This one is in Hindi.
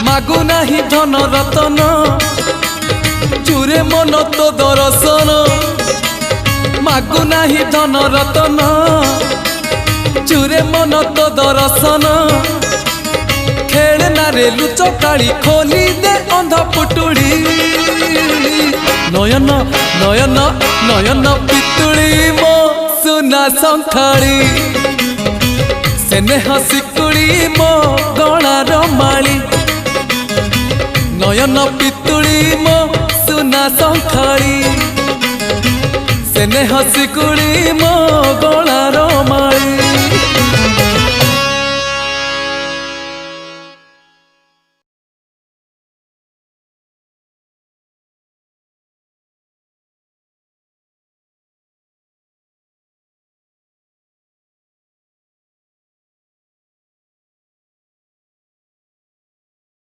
मागु नाही धन रतन चूरे मन तो दर्शन मागु नाही धन रतन चूरे मन तो दर्शन खेलना रे लुचकाड़ी खोली दे अंध पुटुड़ी नयन नयन नयन पितुड़ी मो सुना संखाड़ी स्नेह सिकुड़ी मो गलार माली नयन पितुड़ी मो सुना संखाड़ी स्नेह सिकुड़ी मो गलार माली।